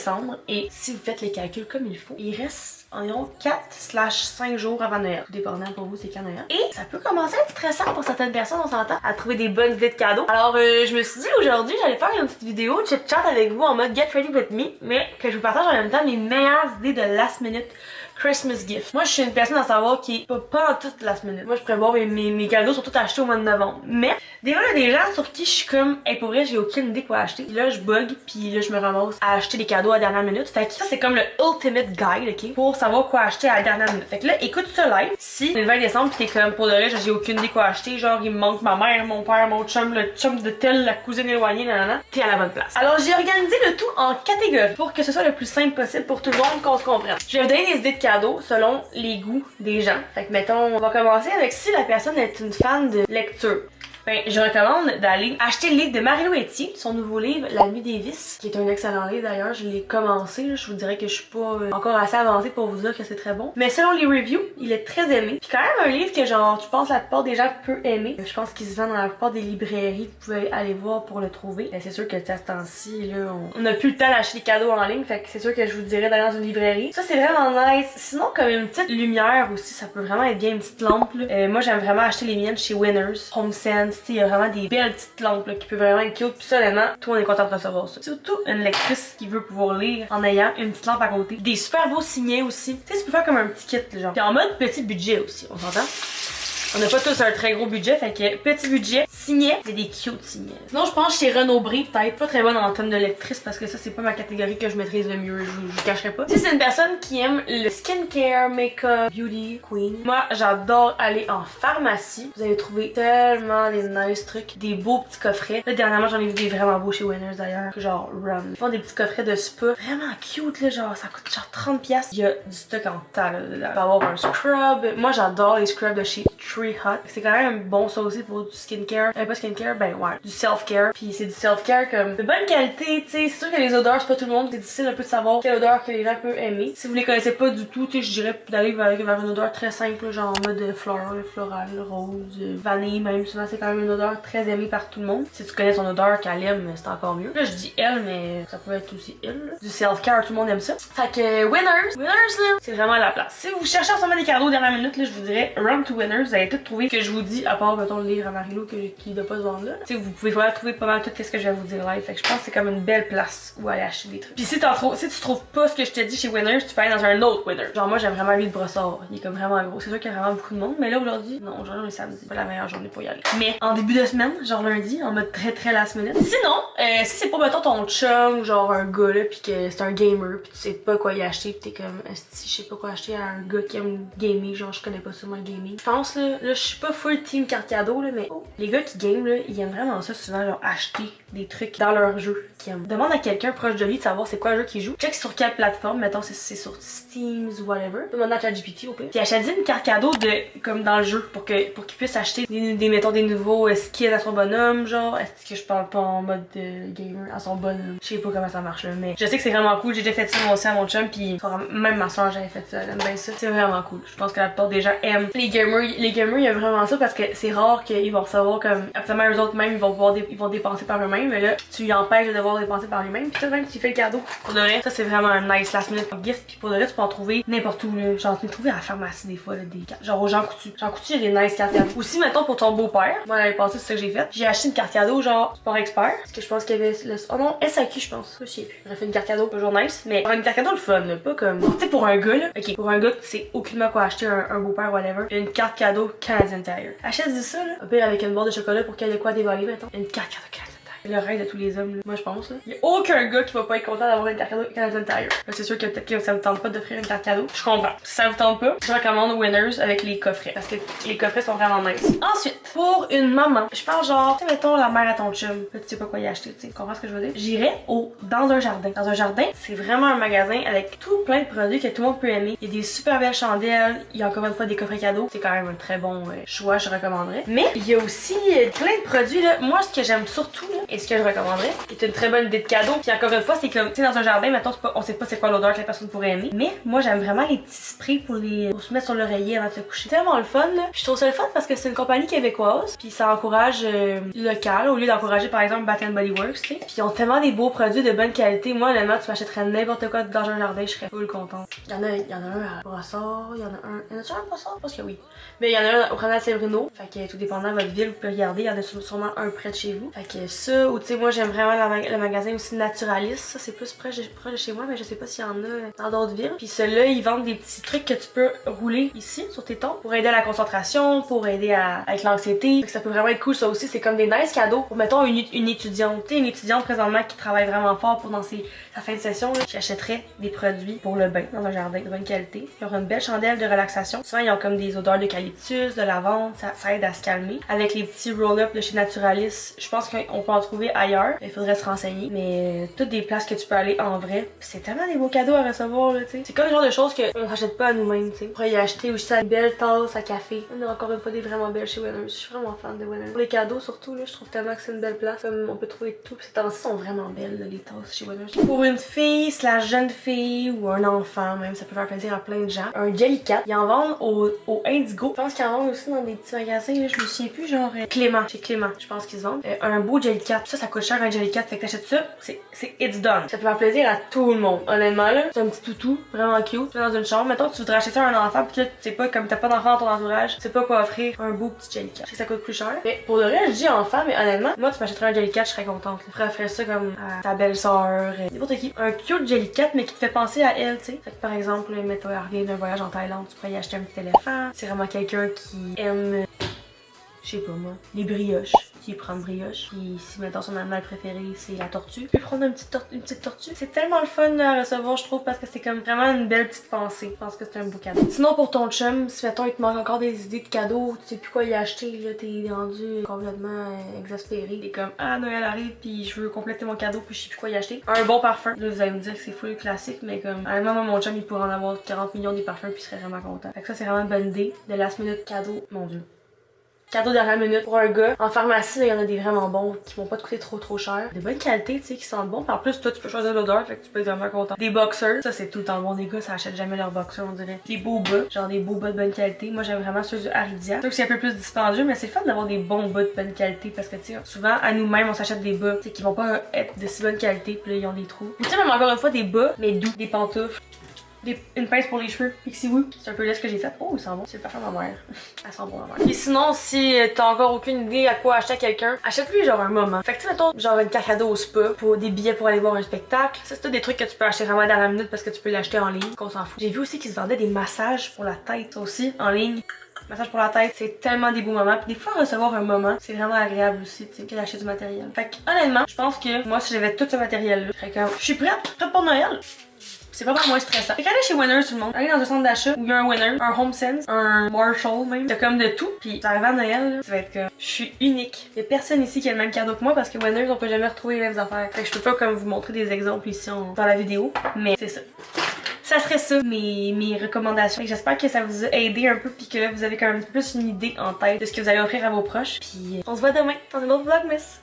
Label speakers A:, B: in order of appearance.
A: décembre et si vous faites les calculs comme il faut, il reste environ 4/5 jours avant Noël. Tout dépendant pour vous, c'est quand Noël. Et ça peut commencer à être stressant pour certaines personnes, on s'entend, à trouver des bonnes idées de cadeaux. Alors, je me suis dit aujourd'hui, j'allais faire une petite vidéo chit-chat avec vous en mode Get Ready With Me, mais que je vous partage en même temps mes meilleures idées de last minute Christmas gift. Moi, je suis une personne à savoir qui est pas en toute last minute. Moi, je prévois mes cadeaux sont tous achetés au mois de novembre. Mais, des fois, il y a des gens sur qui je suis comme, hey, pour vrai, j'ai aucune idée quoi acheter. Puis là, je bug, puis là, je me ramasse à acheter des cadeaux à la dernière minute. Fait que ça, c'est comme le ultimate guide, ok? Pour savoir quoi acheter à la dernière minute. Fait que là, écoute ça live. Si, le 20 décembre, pis t'es comme, pour de vrai, j'ai aucune idée quoi acheter. Genre, il me manque ma mère, mon père, mon chum, le chum de tel, la cousine éloignée, nanana. T'es à la bonne place. Alors, j'ai organisé le tout en catégories pour que ce soit le plus simple possible pour tout le monde, qu'on se comprenne. Je vais vous donner des idées de cadeaux selon les goûts des gens. Fait que mettons, on va commencer avec si la personne est une fan de lecture. Ben, je recommande d'aller acheter le livre de Marie-Lou Etier, son nouveau livre, La Nuit des Vices, qui est un excellent livre d'ailleurs. Je l'ai commencé, là. Je vous dirais que je suis pas encore assez avancée pour vous dire que c'est très bon. Mais selon les reviews, il est très aimé. Puis quand même un livre que genre, je pense la plupart des gens peuvent aimer. Je pense qu'il se vend dans la plupart des librairies. Vous pouvez aller voir pour le trouver. Ben, c'est sûr que à ce temps-ci, là, on n'a plus le temps d'acheter des cadeaux en ligne. Fait que c'est sûr que je vous dirais d'aller dans une librairie. Ça, c'est vraiment nice. Sinon, comme une petite lumière aussi, ça peut vraiment être bien, une petite lampe, là. Moi, j'aime vraiment acheter les miennes chez Winners, HomeSense. Il y a vraiment des belles petites lampes là, qui peuvent vraiment être cute. Puis ça, honnêtement, tout le monde est content de recevoir ça. Surtout une lectrice qui veut pouvoir lire en ayant une petite lampe à côté. Des super beaux signets aussi. Tu sais, tu peux faire comme un petit kit, genre. Puis en mode petit budget aussi, on s'entend? On n'a pas tous un très gros budget, fait que petit budget, signet, c'est des cute signets. Sinon, je pense chez Renaud Bré, peut-être pas très bonne en termes de lectrice parce que ça, c'est pas ma catégorie que je maîtrise le mieux, je vous cacherai pas. Si c'est une personne qui aime le skincare, make-up, beauty, queen, moi, j'adore aller en pharmacie. Vous allez trouver tellement des nice trucs, des beaux petits coffrets. Là, dernièrement, j'en ai vu des vraiment beaux chez Winners d'ailleurs, genre Rum. Ils font des petits coffrets de spa, vraiment cute, là, genre, ça coûte genre 30$. Il y a du stock en tas, là. Il va y avoir un scrub. Moi, j'adore les scrubs de chez Tree Hut. C'est quand même bon ça aussi pour du skincare. Pas skincare, ben ouais, du self-care. Puis c'est du self-care comme de bonne qualité, tu sais. C'est sûr que les odeurs, c'est pas tout le monde. C'est difficile un peu de savoir quelle odeur que les gens peuvent aimer. Si vous les connaissez pas du tout, tu sais, je dirais d'aller vers une odeur très simple, genre en mode floral, rose, vanille même. Souvent, c'est quand même une odeur très aimée par tout le monde. Si tu connais son odeur qu'elle aime, c'est encore mieux. Là, je dis elle, mais ça peut être aussi elle. Là. Du self-care, tout le monde aime ça. Fait que Winners, là, c'est vraiment la place. Si vous cherchez en ce moment des cadeaux dernière minute, là, je vous dirais Run to Winners. Vous allez tout trouver que je vous dis, à part, mettons, le livre à Marie-Lou qui doit pas se vendre là. Tu sais, vous pouvez vraiment trouver pas mal tout ce que je vais vous dire live. Fait que je pense que c'est comme une belle place où aller acheter des trucs. Puis si tu trouves pas ce que je te dis chez Winners, tu peux aller dans un autre Winners. Genre, moi, j'aime vraiment lui de brossard. Il est comme vraiment gros. C'est sûr qu'il y a vraiment beaucoup de monde, mais là, aujourd'hui, non, aujourd'hui, on est samedi. C'est pas la meilleure journée pour y aller. Mais en début de semaine, genre lundi, en mode très last minute. Sinon, si c'est pas, mettons, ton chum ou genre un gars là, pis que c'est un gamer, pis tu sais pas quoi y acheter, pis t'es comme, si je sais pas quoi acheter à un gars qui aime gamer, genre, je connais pas sûrement le gaming. Je pense, là, je suis pas full team carte cadeau, là, mais les gars qui game, là, ils aiment vraiment ça souvent, genre, acheter des trucs dans leur jeu qu'ils aiment. Demande à quelqu'un proche de lui de savoir c'est quoi le jeu qu'il joue. Check sur quelle plateforme, mettons, c'est sur Steam ou whatever. Demande à ChatGPT, au pire. Puis achète une carte cadeau de, comme dans le jeu, pour qu'il puisse acheter mettons, des nouveaux skins à son bonhomme, genre. Est-ce que je parle pas en mode gamer à son bonhomme? Je sais pas comment ça marche, là, mais je sais que c'est vraiment cool. J'ai déjà fait ça moi aussi à mon chum, puis même ma soeur, j'avais fait ça. Elle aime bien ça. C'est vraiment cool. Je pense que la plupart des gens aiment les gamers. Les gamers, il y a vraiment ça parce que c'est rare qu'ils vont recevoir comme. Absolument, eux autres même, ils vont dépenser par eux-mêmes, mais là, tu lui empêches de devoir dépenser par lui-même, puis toi même, tu fais le cadeau. Pour de vrai, ça c'est vraiment un nice last minute gift, puis pour de vrai, tu peux en trouver n'importe où, là. Genre, tu peux trouver à la pharmacie des fois, là, des cartes. Genre au Jean Coutu. Jean Coutu, il y a des nice cartes cadeaux. Aussi, mettons, pour ton beau-père. Moi, l'année passée, c'est ça que j'ai fait. J'ai acheté une carte cadeau, genre, Sport Expert. Parce que je pense qu'il y avait le. Oh non, SAQ, je pense. Je sais plus. J'aurais fait une carte cadeau, toujours nice, mais une carte cadeau le fun, là. Pas comme. Tu sais, pour un gars, là. Ok, pour un gars qui sait aucunement quoi acheter, un beau-père, whatever. Une carte cadeau Canadian Tire. Achète-y ça, là. Au pire, avec une boîte de chocolat pour qu'il y ait de quoi dévaler, mettons. Une carte cadeau Canadian Tire. C'est le rêve de tous les hommes, là. Moi je pense. Là. Il y a aucun gars qui va pas être content d'avoir une carte cadeau Canadian Tire. C'est sûr que peut-être que ça vous tente pas d'offrir une carte cadeau. Je comprends. Si ça vous tente pas, je recommande Winners avec les coffrets. Parce que les coffrets sont vraiment nice. Ensuite, pour une maman, je pense genre, tu sais, mettons la mère à ton chum. Là, tu sais pas quoi y acheter, tu sais. Comprends ce que je veux dire? J'irais dans un jardin. Dans un jardin, c'est vraiment un magasin avec tout plein de produits que tout le monde peut aimer. Il y a des super belles chandelles. Il y a encore une fois des coffrets cadeaux. C'est quand même un très bon choix, je recommanderais. Mais il y a aussi plein de produits là. Moi, ce que j'aime surtout là, et et ce que je recommanderais, c'est une très bonne idée de cadeau. Puis encore une fois, c'est comme, tu sais, dans un jardin, mettons, on sait pas c'est quoi l'odeur que la personne pourrait aimer. Mais moi, j'aime vraiment les petits sprays pour se mettre sur l'oreiller avant de se coucher. C'est tellement le fun, là. Puis je trouve ça le fun parce que c'est une compagnie québécoise. Puis ça encourage local au lieu d'encourager par exemple Bath & Body Works, tu sais. Puis ils ont tellement des beaux produits de bonne qualité. Moi, honnêtement, tu m'achèterais n'importe quoi dans un jardin, je serais full contente. Il y en a un à Brossard, il y en a un. Il y en a-tu un à Brossard? Je pense que oui. Mais il y en a un au Promenade Saint-Bruno. Fait que tout dépendant de votre ville, vous pouvez regarder. Il y en a sûrement un près de chez vous. Fait que ça, ou tu sais, moi j'aime vraiment le magasin aussi Naturalis. Ça, c'est plus proche de chez moi, mais je sais pas s'il y en a dans d'autres villes. Puis ceux-là, ils vendent des petits trucs que tu peux rouler ici sur tes tons pour aider à la concentration, pour aider avec l'anxiété. Ça peut vraiment être cool. Ça aussi, c'est comme des nice cadeaux pour, mettons, une étudiante. Tu sais, une étudiante présentement qui travaille vraiment fort pour sa fin de session, là, qui achèterait des produits pour le bain dans un jardin de bonne qualité. Ils ont une belle chandelle de relaxation. Souvent, ils ont comme des odeurs d'eucalyptus, de lavande. Ça aide à se calmer. Avec les petits roll-up de chez Naturalis, je pense qu'on peut en trouver ailleurs. Il faudrait se renseigner. Mais toutes des places que tu peux aller en vrai. C'est tellement des beaux cadeaux à recevoir, là, tu sais. C'est comme le genre de choses qu'on s'achète pas à nous-mêmes, tu sais. On pourrait y acheter aussi une belle tasse à café. On a encore une fois des vraiment belles chez Winners. Je suis vraiment fan de Winners. Pour les cadeaux, surtout, là, je trouve tellement que c'est une belle place. Comme on peut trouver tout. Ces tasses sont vraiment belles, là, les tasses chez Winners. Pour une fille, la jeune fille ou un enfant, même, ça peut faire plaisir à plein de gens. Un Jellycat. Ils en vendent au Indigo. Je pense qu'ils en vendent aussi dans des petits magasins, là, je me souviens plus, genre Clément. Chez Clément, je pense qu'ils se vendent. Un beau Jellycat. Ça coûte cher un Jellycat. Fait que t'achètes ça, c'est it's done. Ça peut faire plaisir à tout le monde. Honnêtement, là, c'est un petit toutou, vraiment cute. Tu vas dans une chambre, mettons que tu voudrais acheter ça à un enfant, puis là, tu sais pas, comme t'as pas d'enfant dans ton entourage, tu sais pas quoi offrir, un beau petit Jellycat. Je sais que ça coûte plus cher. Mais pour le reste, je dis enfant, mais honnêtement, moi, tu m'achèterais un Jellycat, je serais contente. Tu pourrais offrir ça comme à ta belle-sœur, n'importe qui. Un cute Jellycat, mais qui te fait penser à elle, tu sais. Fait que par exemple, mettons, elle revient d'un voyage en Thaïlande, tu pourrais y acheter un petit éléphant. C'est vraiment quelqu'un qui aime, je sais pas moi, les brioches. Il prend une brioche. Puis si mettons son animal préféré c'est la tortue, il peut prendre une petite tortue. C'est tellement le fun à recevoir, je trouve, parce que c'est comme vraiment une belle petite pensée. Je pense que c'est un beau cadeau. Sinon pour ton chum, si mettons il te manque encore des idées de cadeaux, tu sais plus quoi y acheter, là t'es rendu complètement exaspéré. T'es comme ah Noël arrive puis je veux compléter mon cadeau puis je sais plus quoi y acheter. Un bon parfum. Là vous allez me dire que c'est full classique, mais comme honnêtement moi mon chum il pourrait en avoir 40 millions des parfums puis il serait vraiment content. Fait que ça c'est vraiment une bonne idée. De last minute cadeau, mon dieu. Cadeau de la minute pour un gars. En pharmacie, il y en a des vraiment bons qui vont pas te coûter trop cher. De bonne qualité, tu sais, qui sentent bon. Puis en plus, toi, tu peux choisir l'odeur, fait que tu peux être vraiment content. Des boxers, ça c'est tout le temps bon. Des gars, ça achète jamais leurs boxers, on dirait. Des beaux bas, genre des beaux bas de bonne qualité. Moi, j'aime vraiment ceux du Aridia. C'est sûr que c'est un peu plus dispendieux, mais c'est fun d'avoir des bons bas de bonne qualité parce que, tu sais, souvent, à nous-mêmes, on s'achète des bas, tu sais, qui vont pas être de si bonne qualité, puis là, ils ont des trous. Ou tu sais, même encore une fois, des bas, mais doux, des pantoufles. Une pince pour les cheveux, Pixie Woo. C'est un peu là ce que j'ai fait. Oh, il sent bon. C'est le parfum de ma mère. Elle sent bon, ma mère. Et sinon, si t'as encore aucune idée à quoi acheter à quelqu'un, achète-lui genre un moment. Fait que tu sais, mettons, genre une carte cadeau au spa pour des billets pour aller voir un spectacle. Ça, c'est tout des trucs que tu peux acheter vraiment dans la minute parce que tu peux l'acheter en ligne, qu'on s'en fout. J'ai vu aussi qu'ils se vendaient des massages pour la tête, ça aussi, en ligne. Massage pour la tête, c'est tellement des beaux moments. Puis des fois, recevoir un moment, c'est vraiment agréable aussi, tu sais, que d'acheter du matériel. Fait que, honnêtement, je pense que moi, si j'avais tout ce matériel-là, je serais comme, je suis prête pour Noël. C'est vraiment moins stressant. Fait qu'aller chez Winners tout le monde. Aller dans un centre d'achat où il y a un Winner, un HomeSense, un Marshall même. T'as comme de tout. Puis t'arrives à Noël, là, tu vas être comme, je suis unique. Y'a personne ici qui a le même cadeau que moi parce que Winners, on peut jamais retrouver les mêmes affaires. Fait que je peux pas comme vous montrer des exemples ici dans la vidéo. Mais c'est ça. Ça serait ça, mes recommandations. J'espère que ça vous a aidé un peu puis que là, vous avez quand même plus une idée en tête de ce que vous allez offrir à vos proches. Puis on se voit demain dans un autre vlogmas.